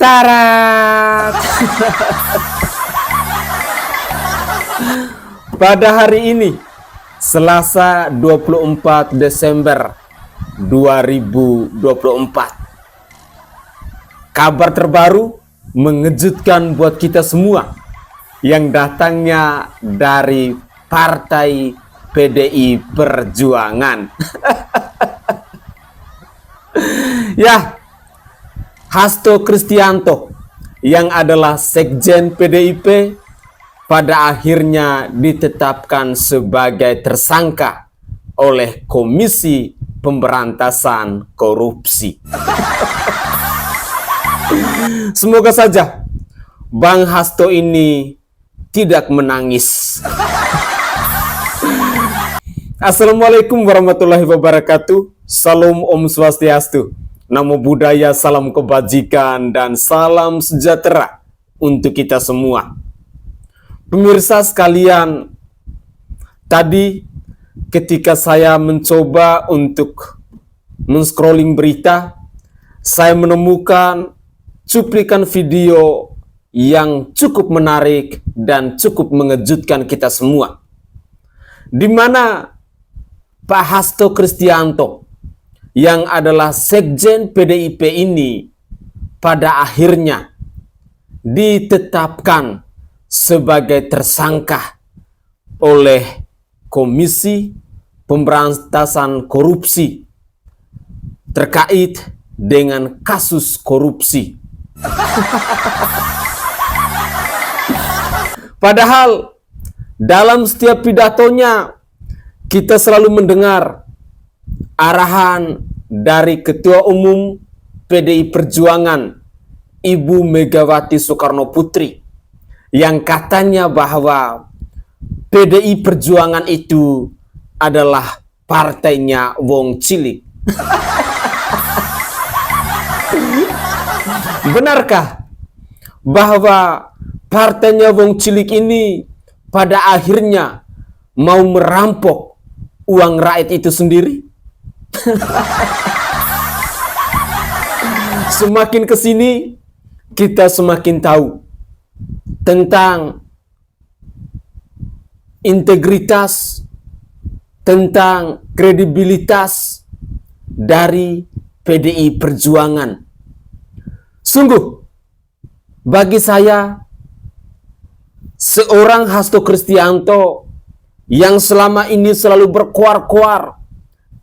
Tarat. Pada hari ini, Selasa 24 Desember 2024. Kabar terbaru mengejutkan buat kita semua yang datangnya dari Partai PDI Perjuangan. Ya, Hasto Kristianto yang adalah Sekjen PDIP pada akhirnya ditetapkan sebagai tersangka oleh Komisi Pemberantasan Korupsi. Semoga saja Bang Hasto ini tidak menangis. Assalamualaikum warahmatullahi wabarakatuh. Salam Om Swastiastu. Namo Buddhaya, salam kebajikan, dan salam sejahtera untuk kita semua. Pemirsa sekalian, tadi ketika saya mencoba untuk men-scrolling berita, saya menemukan cuplikan video yang cukup menarik dan cukup mengejutkan kita semua. Di mana Pak Hasto Kristianto yang adalah Sekjen PDIP ini pada akhirnya ditetapkan sebagai tersangka oleh Komisi Pemberantasan Korupsi terkait dengan kasus korupsi. Padahal dalam setiap pidatonya kita selalu mendengar arahan dari Ketua Umum PDI Perjuangan Ibu Megawati Soekarno Putri yang katanya bahwa PDI Perjuangan itu adalah partainya wong cilik. Benarkah bahwa partainya wong cilik ini pada akhirnya mau merampok uang rakyat itu sendiri? Semakin kesini kita semakin tahu tentang integritas, tentang kredibilitas dari PDI Perjuangan. Sungguh, bagi saya, seorang Hasto Kristianto yang selama ini selalu berkuar-kuar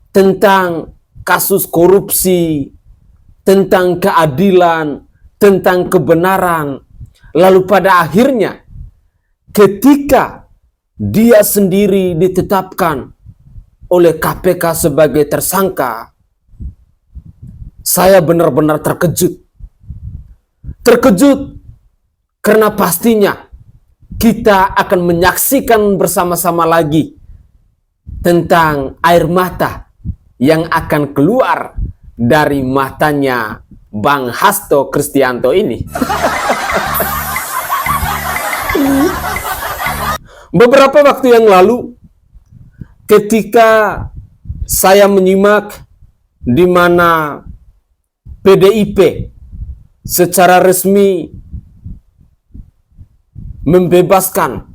tentang kasus korupsi, tentang keadilan, tentang kebenaran. Lalu pada akhirnya ketika dia sendiri ditetapkan oleh KPK sebagai tersangka, saya benar-benar terkejut. Terkejut karena pastinya kita akan menyaksikan bersama-sama lagi tentang air mata yang akan keluar dari matanya Bang Hasto Kristianto ini. Beberapa waktu yang lalu, ketika saya menyimak di mana PDIP secara resmi membebaskan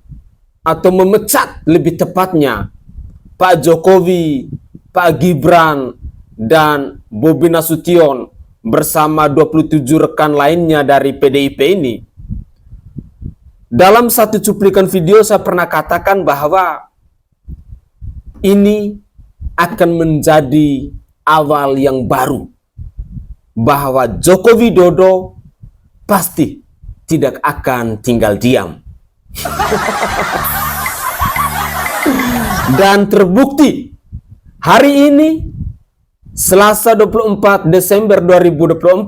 atau memecat lebih tepatnya Pak Jokowi, Pak Gibran, dan Bobi Nasution bersama 27 rekan lainnya dari PDIP ini. Dalam satu cuplikan video saya pernah katakan bahwa ini akan menjadi awal yang baru. Bahwa Joko Widodo pasti tidak akan tinggal diam. Dan terbukti hari ini, Selasa 24 Desember 2024,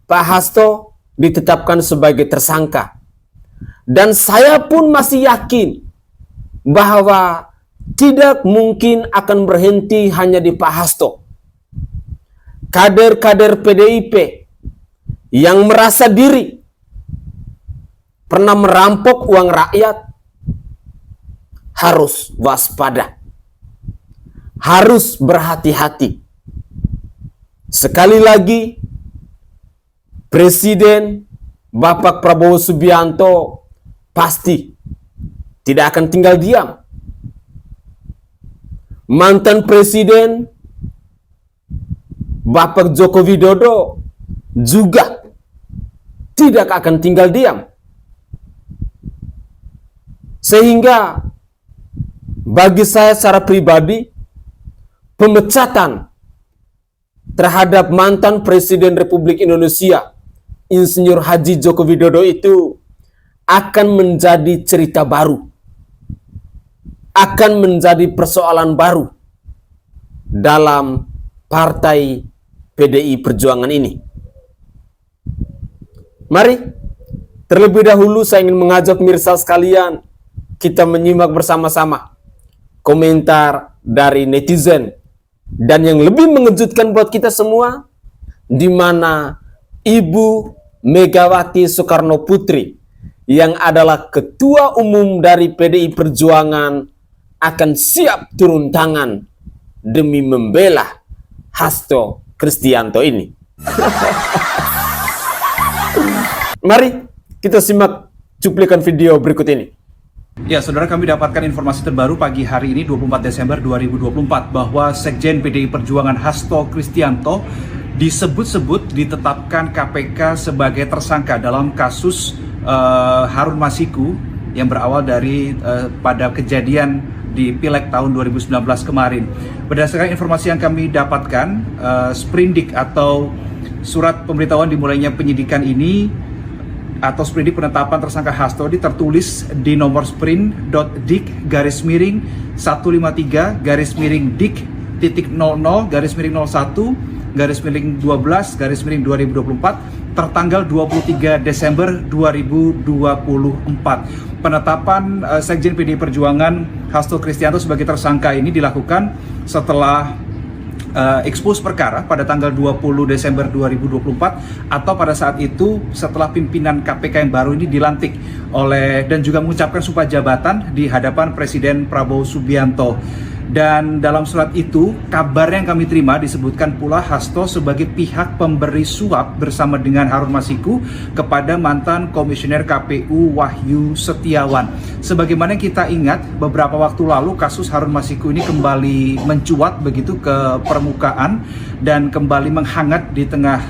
Pak Hasto ditetapkan sebagai tersangka. Dan saya pun masih yakin bahwa tidak mungkin akan berhenti hanya di Pak Hasto. Kader-kader PDIP yang merasa diri pernah merampok uang rakyat harus waspada. Harus berhati-hati. Sekali lagi, Presiden Bapak Prabowo Subianto pasti tidak akan tinggal diam. Mantan Presiden Bapak Joko Widodo juga tidak akan tinggal diam. Sehingga bagi saya secara pribadi, pemecatan terhadap mantan Presiden Republik Indonesia Insinyur Haji Joko Widodo itu akan menjadi cerita baru, akan menjadi persoalan baru dalam partai PDI Perjuangan ini. Mari, terlebih dahulu saya ingin mengajak pemirsa sekalian, kita menyimak bersama-sama komentar dari netizen. Dan yang lebih mengejutkan buat kita semua, di mana Ibu Megawati Soekarno Putri yang adalah Ketua Umum dari PDI Perjuangan akan siap turun tangan demi membela Hasto Kristianto ini. Mari kita simak cuplikan video berikut ini. Ya, saudara, kami dapatkan informasi terbaru pagi hari ini 24 Desember 2024 bahwa Sekjen PDI Perjuangan Hasto Kristianto disebut-sebut ditetapkan KPK sebagai tersangka dalam kasus Harun Masiku yang berawal dari pada kejadian di Pileg tahun 2019 kemarin. Berdasarkan informasi yang kami dapatkan, sprindik atau surat pemberitahuan dimulainya penyidikan ini atau sprindik penetapan tersangka Hasto tertulis di nomor sprint.dik-miring 153-00-01-12-2024 tertanggal 23 Desember 2024. Penetapan Sekjen PDI Perjuangan Hasto Kristianto sebagai tersangka ini dilakukan setelah expose perkara pada tanggal 20 Desember 2024 atau pada saat itu setelah pimpinan KPK yang baru ini dilantik oleh dan juga mengucapkan sumpah jabatan di hadapan Presiden Prabowo Subianto. Dan dalam surat itu, kabar yang kami terima disebutkan pula Hasto sebagai pihak pemberi suap bersama dengan Harun Masiku kepada mantan Komisioner KPU Wahyu Setiawan. Sebagaimana kita ingat, beberapa waktu lalu kasus Harun Masiku ini kembali mencuat begitu ke permukaan dan kembali menghangat di tengah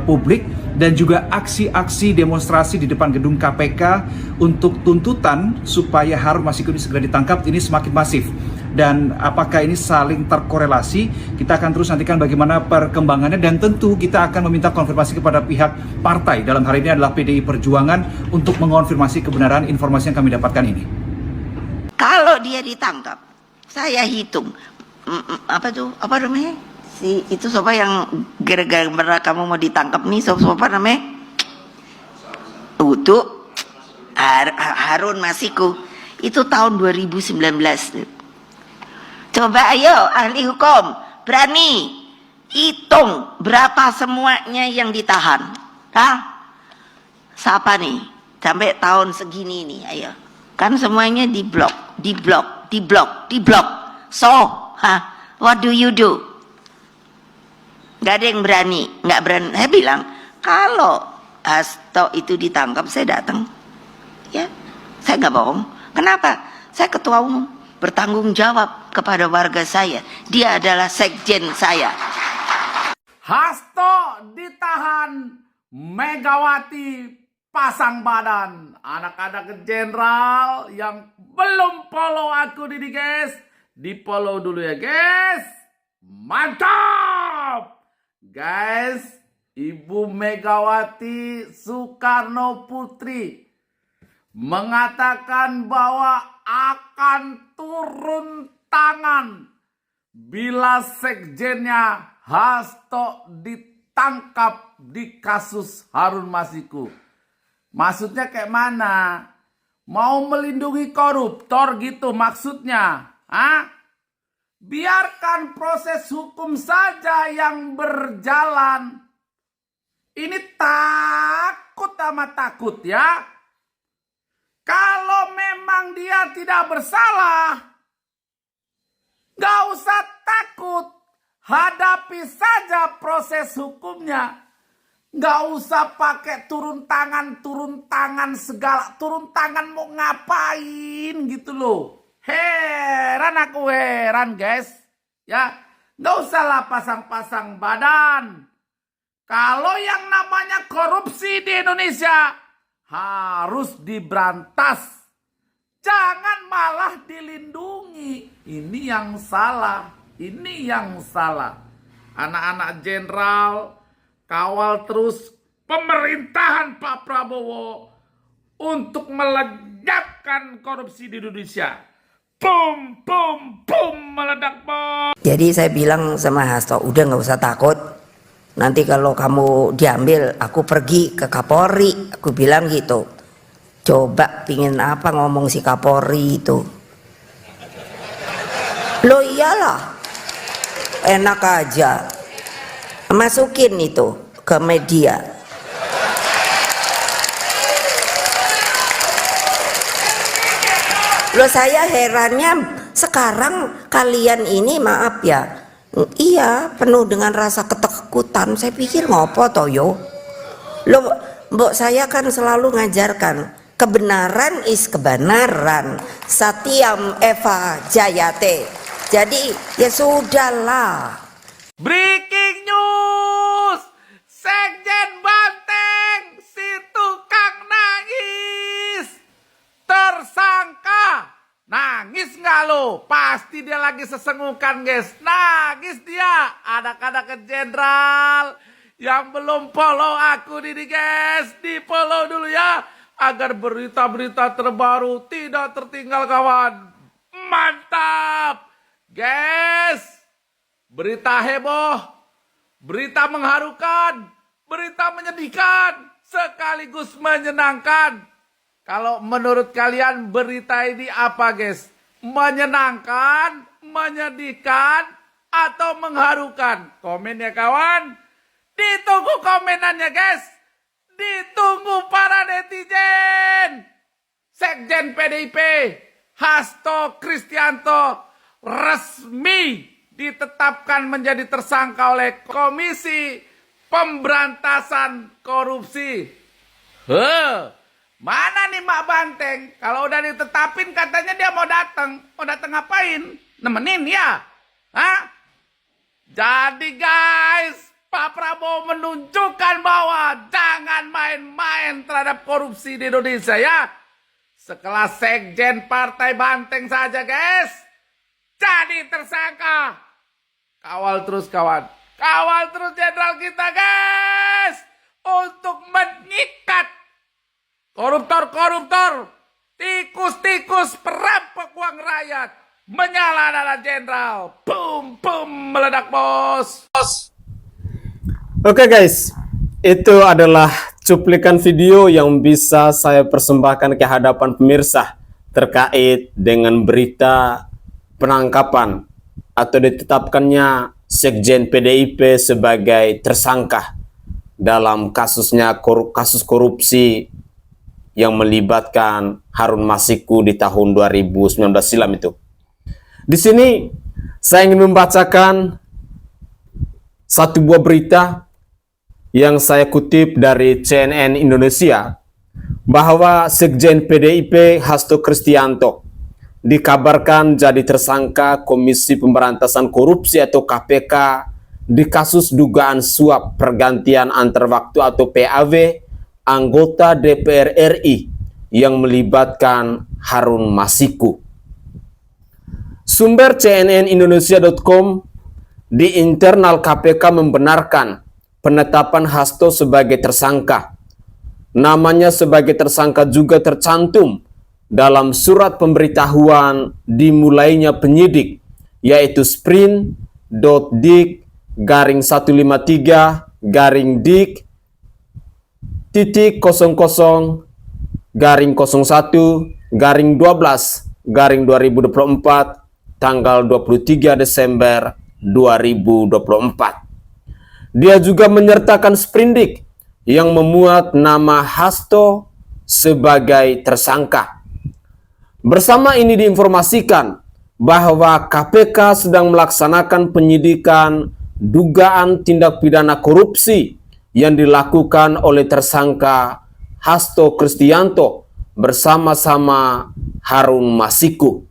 publik, dan juga aksi-aksi demonstrasi di depan gedung KPK untuk tuntutan supaya Harun Masiku ini segera ditangkap ini semakin masif. Dan apakah ini saling terkorelasi? Kita akan terus nantikan bagaimana perkembangannya, dan tentu kita akan meminta konfirmasi kepada pihak partai, dalam hal ini adalah PDI Perjuangan, untuk mengonfirmasi kebenaran informasi yang kami dapatkan ini. Kalau dia ditangkap, saya hitung apa namanya? Itu siapa yang gara-gara kamu mau ditangkap nih, siapa namanya? Untuk Harun Masiku. Itu tahun 2019. Coba ayo ahli hukum, berani hitung berapa semuanya yang ditahan. Siapa nih? Sampai tahun segini nih, ayo. Kan semuanya diblok. So, what do you do? Gak ada yang berani, nggak berani. Saya bilang, kalau Hasto itu ditangkap, saya datang. Ya, saya nggak bohong. Kenapa? Saya ketua umum, bertanggung jawab kepada warga saya. Dia adalah sekjen saya. Hasto ditahan, Megawati pasang badan. Anak-anak jenderal yang belum follow aku ini guys, di follow dulu ya guys. Mantap guys. Ibu Megawati Soekarno Putri mengatakan bahwa akan turun tangan bila sekjennya Hasto ditangkap di kasus Harun Masiku. Maksudnya kayak mana? Mau melindungi koruptor gitu maksudnya? Biarkan proses hukum saja yang berjalan. Ini takut sama takut ya. Kalau memang dia tidak bersalah, gak usah takut, hadapi saja proses hukumnya. Nggak usah pakai turun tangan segala. Turun tangan mau ngapain gitu loh. Heran guys. Ya, nggak usahlah pasang-pasang badan. Kalau yang namanya korupsi di Indonesia harus diberantas. Jangan malah dilindungi. Ini yang salah. Ini yang salah. Anak-anak jenderal kawal terus pemerintahan Pak Prabowo untuk melenyapkan korupsi di Indonesia. Bum, bum, bum, meledak bom. Jadi saya bilang sama Hasto, udah nggak usah takut. Nanti kalau kamu diambil, aku pergi ke Kapolri. Aku bilang gitu. Coba pingin apa ngomong si Kapolri itu. Loh iyalah, enak aja. Masukin itu ke media. Loh saya herannya sekarang kalian ini maaf ya, iya penuh dengan rasa ketakutan. Saya pikir ngopo toyo. Loh mbok saya kan selalu ngajarkan kebenaran is kebenaran. Satyam Eva Jayate. Jadi ya sudahlah. Breaking news, Sekjen Banteng si tukang nangis tersangka. Nangis nggak lo? Pasti dia lagi sesengukan guys. Nangis dia. Anak-anak jenderal yang belum follow aku ini guys, di follow dulu ya agar berita-berita terbaru tidak tertinggal kawan. Mantap guys. Berita heboh, berita mengharukan, berita menyedihkan, sekaligus menyenangkan. Kalau menurut kalian berita ini apa guys? Menyenangkan, menyedihkan, atau mengharukan? Komen ya kawan. Ditunggu komenannya guys. Ditunggu para netizen. Sekjen PDIP, Hasto Kristianto, resmi ditetapkan menjadi tersangka oleh Komisi Pemberantasan Korupsi. Mana nih Mak Banteng? Kalau udah ditetapin katanya dia mau datang. Mau datang ngapain? Nemenin ya? Hah? Jadi guys, Pak Prabowo menunjukkan bahwa jangan main-main terhadap korupsi di Indonesia ya. Sekelas Sekjen Partai Banteng saja guys jadi tersangka. Kawal terus kawan. Kawal terus jenderal kita guys. Untuk mengikat koruptor-koruptor, tikus-tikus perampok uang rakyat. Menyala adalah jenderal. Boom, boom, meledak bos. Oke guys, itu adalah cuplikan video yang bisa saya persembahkan ke hadapan pemirsa terkait dengan berita penangkapan atau ditetapkannya Sekjen PDIP sebagai tersangka dalam kasus korupsi yang melibatkan Harun Masiku di tahun 2019 silam itu. Di sini saya ingin membacakan satu buah berita yang saya kutip dari CNN Indonesia bahwa Sekjen PDIP Hasto Kristianto dikabarkan jadi tersangka Komisi Pemberantasan Korupsi atau KPK di kasus dugaan suap pergantian antar waktu atau PAW anggota DPR RI yang melibatkan Harun Masiku. Sumber cnnindonesia.com di internal KPK membenarkan penetapan Hasto sebagai tersangka. Namanya sebagai tersangka juga tercantum dalam surat pemberitahuan dimulainya penyidik, yaitu sprint.dik/dik/01/12/2024 tanggal 23 Desember 2024. Dia juga menyertakan sprindik yang memuat nama Hasto sebagai tersangka. Bersama ini diinformasikan bahwa KPK sedang melaksanakan penyidikan dugaan tindak pidana korupsi yang dilakukan oleh tersangka Hasto Kristianto bersama-sama Harun Masiku.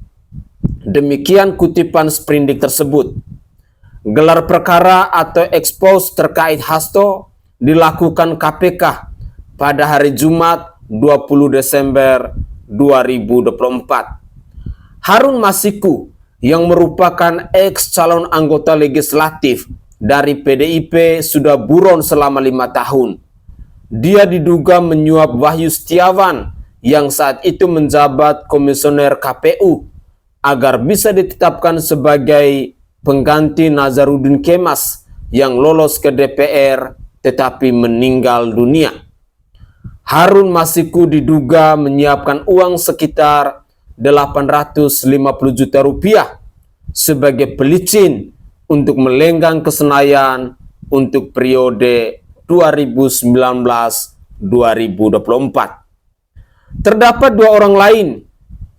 Demikian kutipan sprindik tersebut. Gelar perkara atau expose terkait Hasto dilakukan KPK pada hari Jumat 20 Desember 2024. Harun Masiku yang merupakan ex calon anggota legislatif dari PDIP sudah buron selama 5 tahun. Dia diduga menyuap Wahyu Setiawan yang saat itu menjabat komisioner KPU agar bisa ditetapkan sebagai pengganti Nazarudin Kemas yang lolos ke DPR tetapi meninggal dunia. Harun Masiku diduga menyiapkan uang sekitar 850 juta rupiah sebagai pelicin untuk melenggang ke Senayan untuk periode 2019-2024. Terdapat 2 orang lain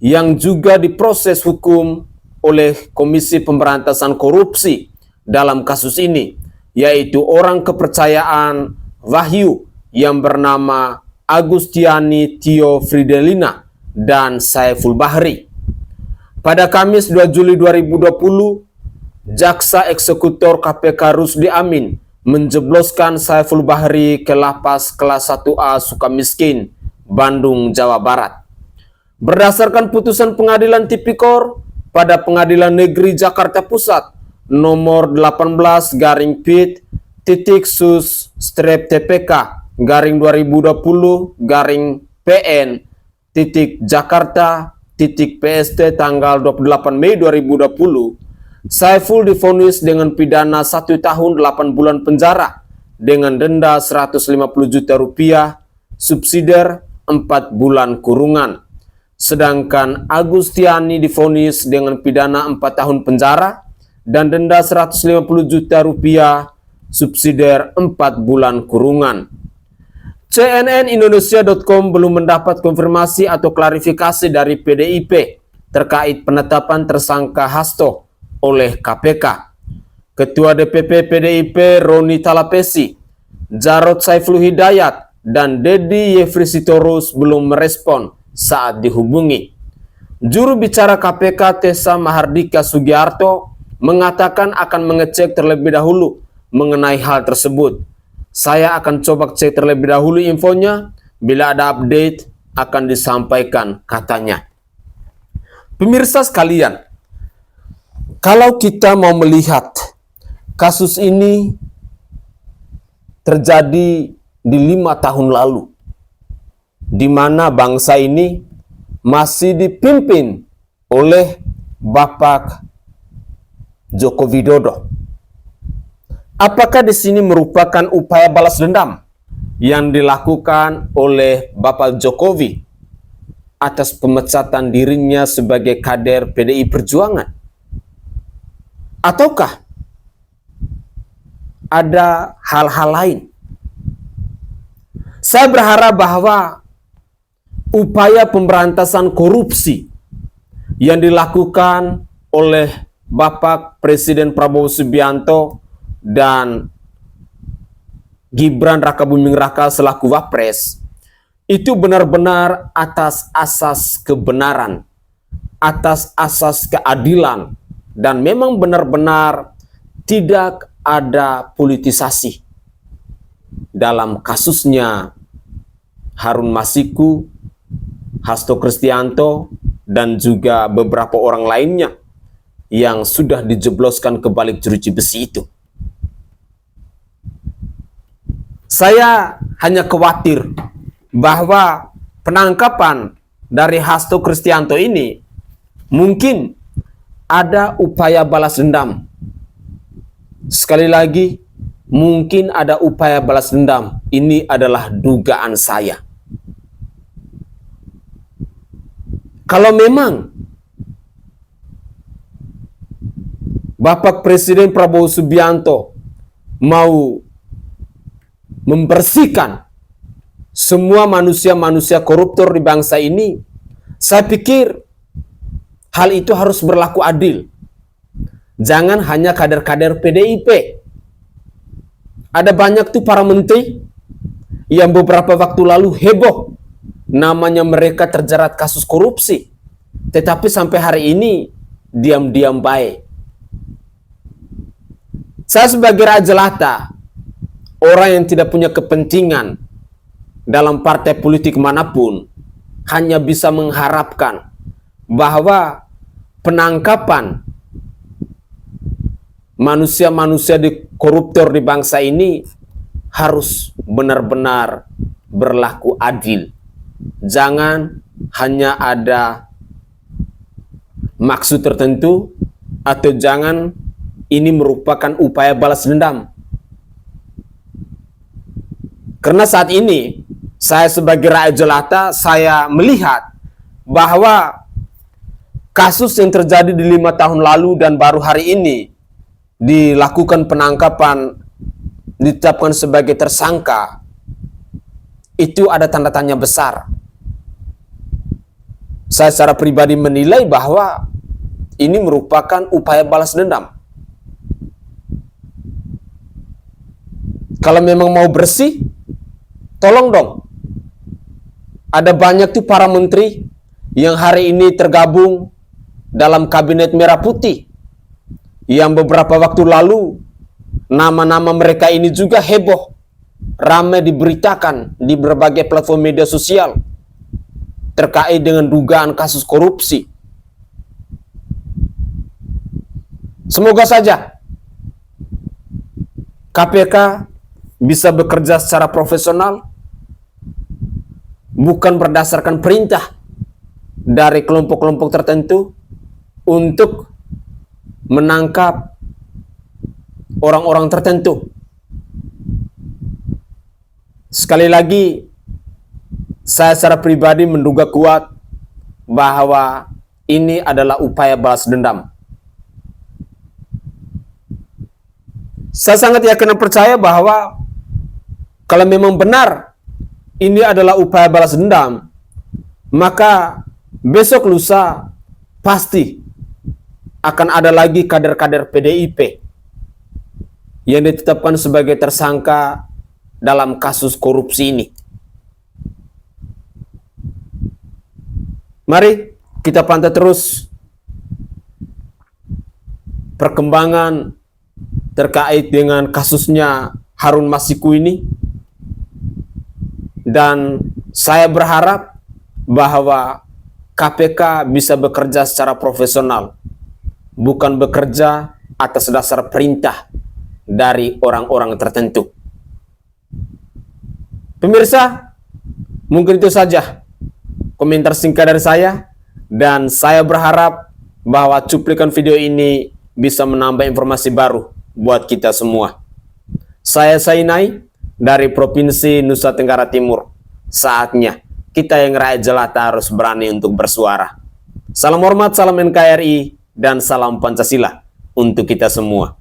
yang juga diproses hukum oleh Komisi Pemberantasan Korupsi dalam kasus ini, yaitu orang kepercayaan Wahyu yang bernama Agustiani Tio Fridelina dan Saiful Bahri. Pada Kamis 2 Juli 2020, Jaksa Eksekutor KPK Rusdi Amin menjebloskan Saiful Bahri ke lapas kelas 1A Sukamiskin, Bandung, Jawa Barat. Berdasarkan putusan Pengadilan Tipikor pada Pengadilan Negeri Jakarta Pusat nomor 18-TPK/2020-PN/Jakarta/PST tanggal 28 Mei 2020, Saiful divonis dengan pidana 1 tahun 8 bulan penjara dengan denda 150 juta rupiah, subsidiar 4 bulan kurungan. Sedangkan Agustiani divonis dengan pidana 4 tahun penjara dan denda 150 juta rupiah, subsidiar 4 bulan kurungan. CNNindonesia.com belum mendapat konfirmasi atau klarifikasi dari PDIP terkait penetapan tersangka Hasto oleh KPK. Ketua DPP PDIP Roni Talapesi, Jarod Saiful Hidayat, dan Dedi Yefri Sitorus belum merespon saat dihubungi. Juru bicara KPK Tessa Mahardika Sugiarto mengatakan akan mengecek terlebih dahulu mengenai hal tersebut. Saya akan coba cek terlebih dahulu infonya, bila ada update akan disampaikan, katanya. Pemirsa sekalian, kalau kita mau melihat kasus ini terjadi di 5 tahun lalu, di mana bangsa ini masih dipimpin oleh Bapak Joko Widodo. Apakah di sini merupakan upaya balas dendam yang dilakukan oleh Bapak Jokowi atas pemecatan dirinya sebagai kader PDI Perjuangan? Ataukah ada hal-hal lain? Saya berharap bahwa upaya pemberantasan korupsi yang dilakukan oleh Bapak Presiden Prabowo Subianto dan Gibran Rakabuming Raka selaku Wapres itu benar-benar atas asas kebenaran, atas asas keadilan, dan memang benar-benar tidak ada politisasi dalam kasusnya Harun Masiku, Hasto Kristianto, dan juga beberapa orang lainnya yang sudah dijebloskan ke balik jeruji besi itu. Saya hanya khawatir bahwa penangkapan dari Hasto Kristianto ini mungkin ada upaya balas dendam. Sekali lagi, mungkin ada upaya balas dendam. Ini adalah dugaan saya. Kalau memang Bapak Presiden Prabowo Subianto mau membersihkan semua manusia-manusia koruptor di bangsa ini, saya pikir hal itu harus berlaku adil. Jangan hanya kader-kader PDIP. ada banyak tuh para menteri yang beberapa waktu lalu heboh, namanya mereka terjerat kasus korupsi, tetapi sampai hari ini diam-diam baik. Saya sebagai raja jelata, orang yang tidak punya kepentingan dalam partai politik manapun, hanya bisa mengharapkan bahwa penangkapan manusia-manusia di koruptor di bangsa ini harus benar-benar berlaku adil. Jangan hanya ada maksud tertentu, atau jangan ini merupakan upaya balas dendam. Karena saat ini saya sebagai rakyat jelata, saya melihat bahwa kasus yang terjadi di 5 tahun lalu dan baru hari ini dilakukan penangkapan, ditetapkan sebagai tersangka, itu ada tanda tanya besar. Saya secara pribadi menilai bahwa ini merupakan upaya balas dendam. Kalau memang mau bersih, tolong dong. Ada banyak tuh para menteri yang hari ini tergabung dalam kabinet merah putih, yang beberapa waktu lalu nama-nama mereka ini juga heboh, ramai diberitakan di berbagai platform media sosial terkait dengan dugaan kasus korupsi. Semoga saja KPK bisa bekerja secara profesional, bukan berdasarkan perintah dari kelompok-kelompok tertentu untuk menangkap orang-orang tertentu. Sekali lagi, saya secara pribadi menduga kuat bahwa ini adalah upaya balas dendam. Saya sangat yakin dan percaya bahwa kalau memang benar ini adalah upaya balas dendam, maka besok lusa pasti akan ada lagi kader-kader PDIP yang ditetapkan sebagai tersangka dalam kasus korupsi ini. Mari kita pantau terus perkembangan terkait dengan kasusnya Harun Masiku ini. Dan saya berharap bahwa KPK bisa bekerja secara profesional, bukan bekerja atas dasar perintah dari orang-orang tertentu. Pemirsa, mungkin itu saja komentar singkat dari saya, dan saya berharap bahwa cuplikan video ini bisa menambah informasi baru buat kita semua. Saya Sainai dari Provinsi Nusa Tenggara Timur. Saatnya kita yang rakyat jelata harus berani untuk bersuara. Salam hormat, salam NKRI, dan salam Pancasila untuk kita semua.